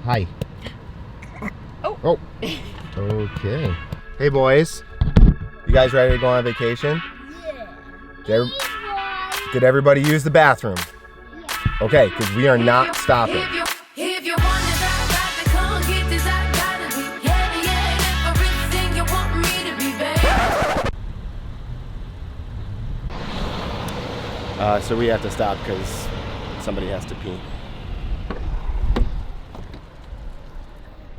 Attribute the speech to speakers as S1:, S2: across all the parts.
S1: Hi.
S2: Oh.
S1: Okay. Hey, boys. You guys ready to go on vacation?
S3: Yeah.
S1: Did everybody use the bathroom?
S3: Yeah.
S1: Okay, because we are not stopping.
S4: If you want this, I got the come get this, I gotta be yeah, everything you want me to be, babe.
S1: So we have to stop because somebody has to pee.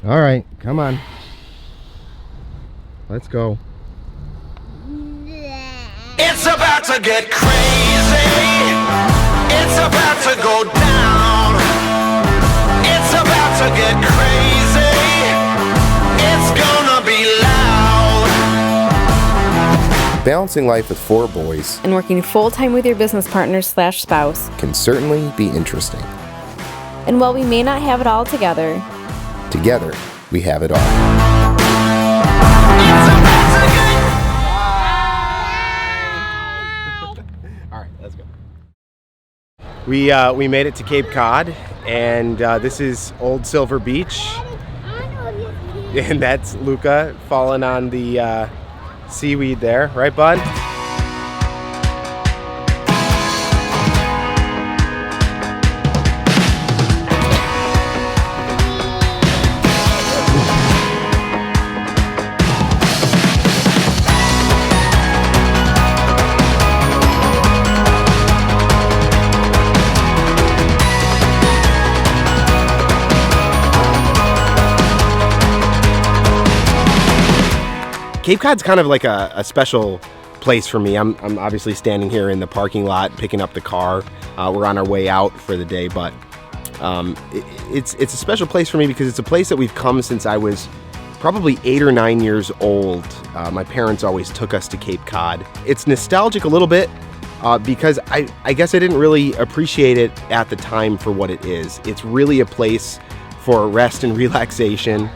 S1: All right, come on. Let's go.
S5: It's about to get crazy. It's about to go down. It's about to get crazy. It's gonna be loud.
S6: Balancing life with 4 boys
S2: And working full-time with your business partner/spouse.
S6: can certainly be interesting.
S2: And while we may not have it all together,
S6: Together, we have it all.
S1: All right, let's go. We made it to Cape Cod, and this is Old Silver Beach, and that's Luca falling on the seaweed there, right, bud? Cape Cod's kind of like a special place for me. I'm obviously standing here in the parking lot picking up the car. We're on our way out for the day, but it's a special place for me because it's a place that we've come since I was probably 8 or 9 years old. My parents always took us to Cape Cod. It's nostalgic a little bit because I guess I didn't really appreciate it at the time for what it is. It's really a place for rest and relaxation.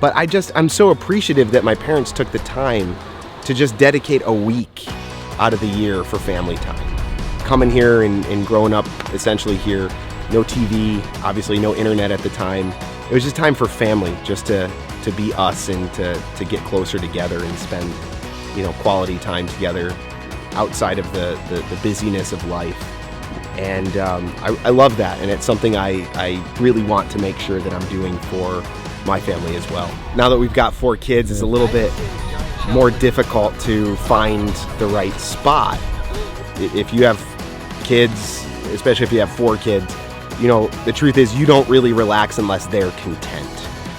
S1: But I'm so appreciative that my parents took the time to just dedicate a week out of the year for family time. Coming here and growing up essentially here, no TV, obviously no internet at the time. It was just time for family, just to be us and to get closer together and spend, quality time together outside of the busyness of life. And I love that, and it's something I really want to make sure that I'm doing for my family as well. Now that we've got 4 kids, it's a little bit more difficult to find the right spot. If you have kids, especially if you have 4 kids, the truth is you don't really relax unless they're content.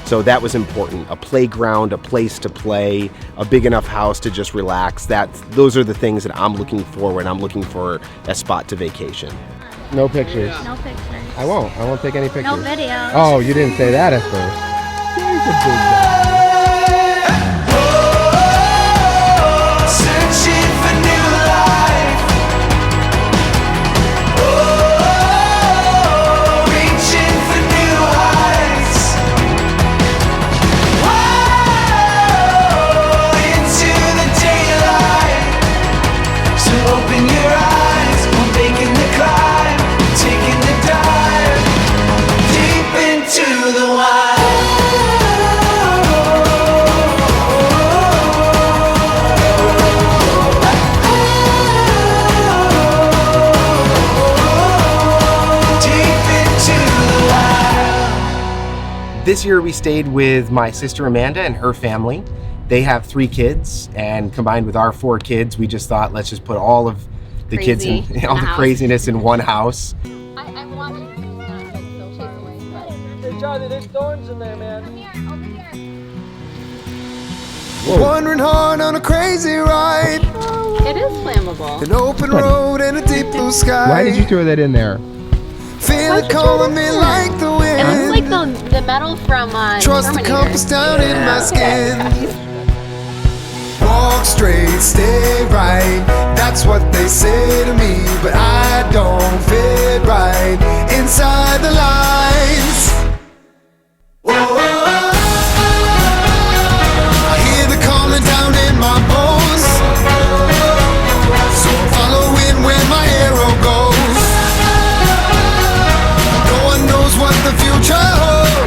S1: So that was important. A playground, a place to play, a big enough house to just relax. Those are the things that I'm looking for when I'm looking for a spot to vacation. No pictures.
S3: No pictures.
S1: I won't take any pictures.
S3: No videos.
S1: Oh, you didn't say that at first. He's a big guy.
S5: Searching for new life. Reaching for new heights. Into the daylight. So open your eyes. We're making the climb. Taking the dive. Deep into the wild.
S1: This year we stayed with my sister Amanda and her family. They have 3 kids, and combined with our 4 kids, we just thought, let's just put all of the kids in all the craziness in one house.
S2: I'm watching.
S7: Hey Charlie, there's thorns in there, man.
S5: Wandering hard on a crazy ride.
S2: It is flammable.
S5: An open road and a deep blue sky.
S1: Why did you throw that in there?
S5: Feel it calling me like the wind.
S2: It looks like the metal from
S5: Trust the
S2: Terminator.
S5: compass down in my skin. Walk straight, stay right. That's what they say to me, but I don't fit right inside the lines. Whoa. I hear the calling down in my bones. So I'm following where my arrow goes. No one knows what the future holds.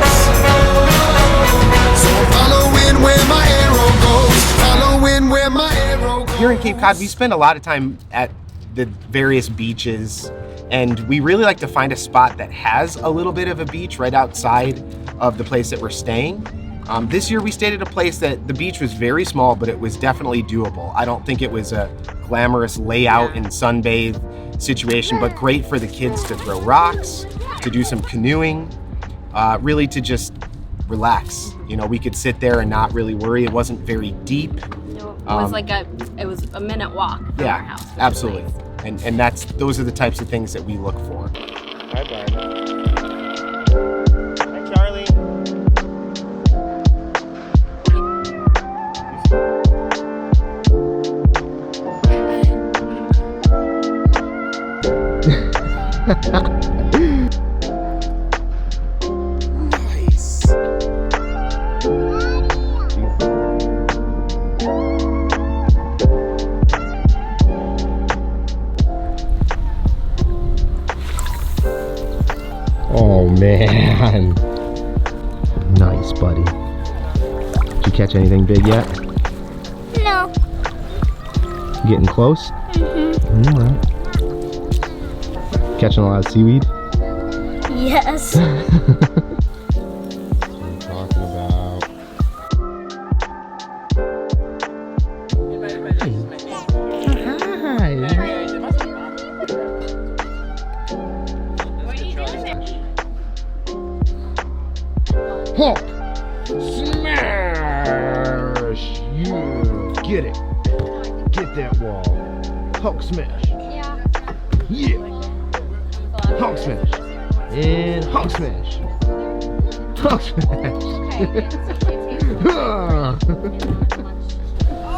S1: Cape Cod, we spend a lot of time at the various beaches, and we really like to find a spot that has a little bit of a beach right outside of the place that we're staying. This year we stayed at a place that the beach was very small, but it was definitely doable. I don't think it was a glamorous layout and sunbathe situation, but great for the kids to throw rocks, to do some canoeing, really to just relax. You know, we could sit there and not really worry. It wasn't very deep.
S2: It was it was a minute walk from our house. Which was
S1: absolutely.
S2: nice.
S1: And those are the types of things that we look for. Hi, Brian. Hi, Charlie. Nice. Oh man. Nice, buddy. Did you catch anything big yet?
S3: No.
S1: Getting close?
S3: Mm-hmm.
S1: All right. Catching a lot of seaweed?
S3: Yes.
S1: What are you talking about? Hi. Hulk! Smash! You get it. Get that wall. Hulk smash. Yeah. Hulk smash. And Hulk smash. Hulk smash.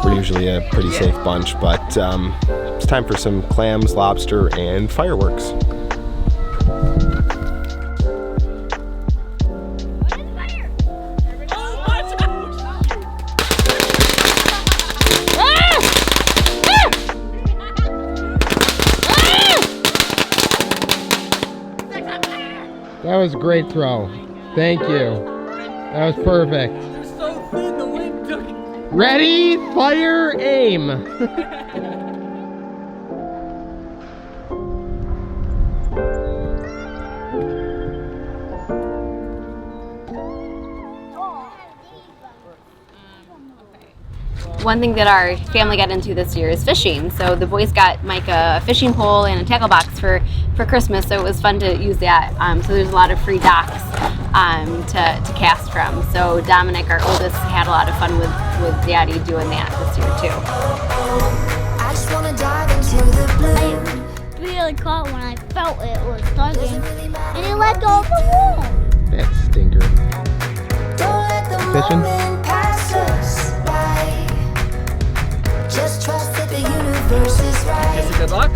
S1: We're usually a pretty safe bunch, but it's time for some clams, lobster, and fireworks. That was a great throw. Thank you. That was perfect. Ready, fire, aim.
S2: One thing that our family got into this year is fishing. So the boys got Mike a fishing pole and a tackle box for Christmas, so it was fun to use that. So there's a lot of free docks to cast from. So Dominic, our oldest, had a lot of fun with Daddy doing that this year too.
S4: I just wanna dive into the blue.
S3: Really caught when I felt it was tugging, and it let go of the wall.
S1: That stinker.
S4: Don't let the
S1: Fishing?
S4: moment pass us by. Just trust that the universe is right.
S7: Good luck.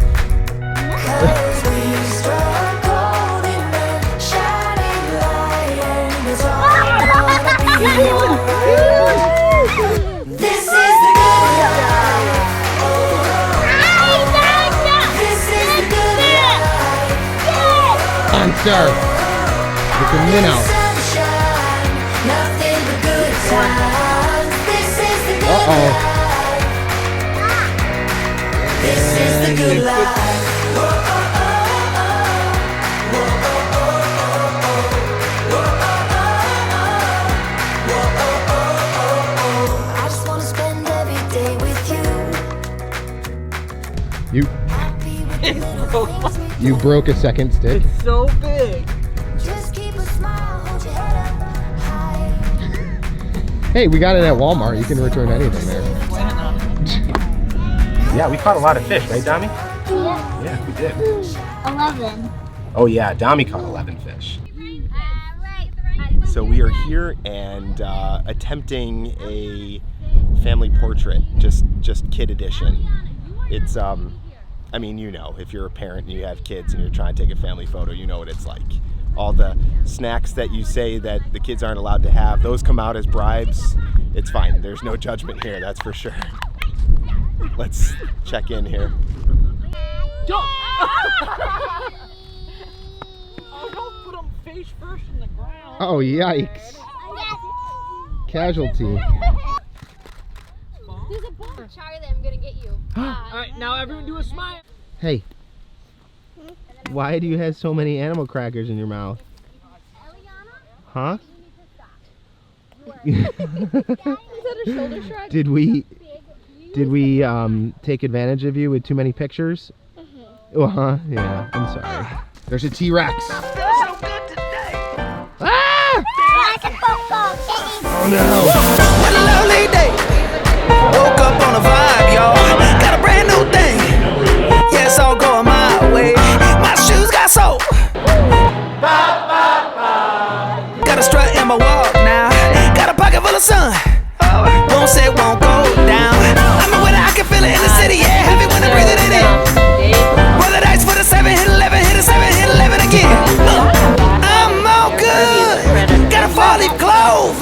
S4: 'Cause we struck gold in the shining light, and it's all gonna be alright. This is the good life. This is the good life.
S1: Monster. With the minnow.
S4: Sunshine, nothing but good times. This is the good life. This is the good life. I just wanna spend every day with you. Happy with the little things we
S1: You broke a second stick.
S7: It's so big.
S4: just keep a smile, hold your head up high.
S1: Hey, we got it at Walmart. You can return anything there. Yeah, we caught a lot of fish, right, Dami?
S3: Yeah.
S1: Yeah, we did.
S3: 11.
S1: Oh yeah, Dami caught 11 fish. So we are here and attempting a family portrait, just kid edition. It's I mean, you know, if you're a parent and you have kids and you're trying to take a family photo, you know what it's like. All the snacks that you say that the kids aren't allowed to have, those come out as bribes. It's fine. There's no judgment here, that's for sure. Let's check in here.
S7: Don't put them face first in the ground.
S1: Oh, yikes. Casualty.
S2: There's a ball. Charlie, I'm gonna get you.
S7: Alright, now everyone do a smile.
S1: Hey, why do you have so many animal crackers in your mouth? Huh? Did we take advantage of you with too many pictures? Uh-huh, yeah, I'm sorry. There's a T-Rex. Ah! Oh no.
S5: What a lovely day. Woke up on a vibe, y'all. Got a brand new thing. Yeah, it's all going my way. My shoes got sold. Got a strut in my walk now. Got a pocket full of sun. Won't say won't go down. I'm a winner, I can feel it in the city. Yeah, heavy when I breathe it in. Roll the dice for the 7, hit 11, hit a 7, hit 11 again. I'm all good. Got a 4-leaf clove.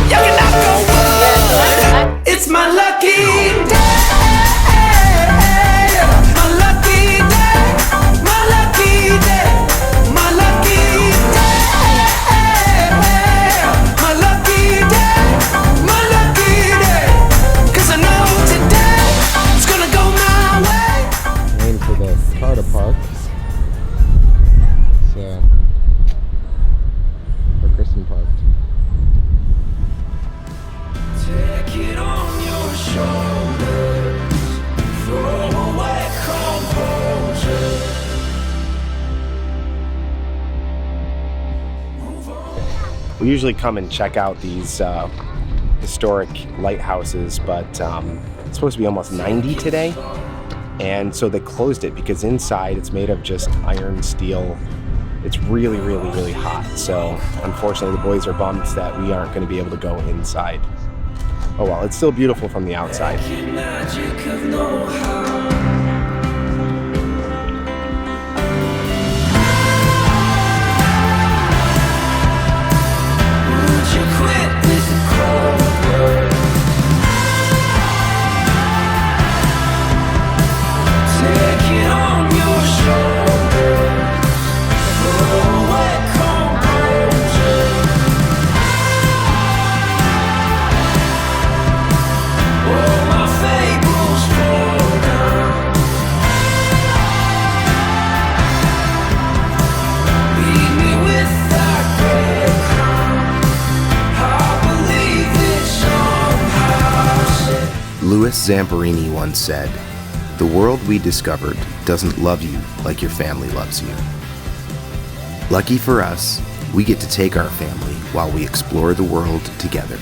S5: Y'all can knock on wood. It's my lucky day. My lucky day. My lucky day. My lucky day. My lucky day. My lucky day. 'Cause I know today it's gonna go my way.
S1: Waiting for the car to park. So, where Kristen parked.
S5: Take it on your shoulders. Throw away composure.
S1: We usually come and check out these historic lighthouses, but it's supposed to be almost 90 today. And so they closed it because inside it's made of just iron, steel. It's really, really, really hot. So unfortunately the boys are bummed that we aren't going to be able to go inside. Oh well, it's still beautiful from the outside.
S5: Magic of know-how. Would you quit with the cold word? Take it on your shoulders. Throw away composure. Oh, my fables fall down. Leave me with that gray crown. I believe it somehow.
S6: Louis Zamperini once said, "The world we discovered doesn't love you like your family loves you." Lucky for us, we get to take our family while we explore the world together.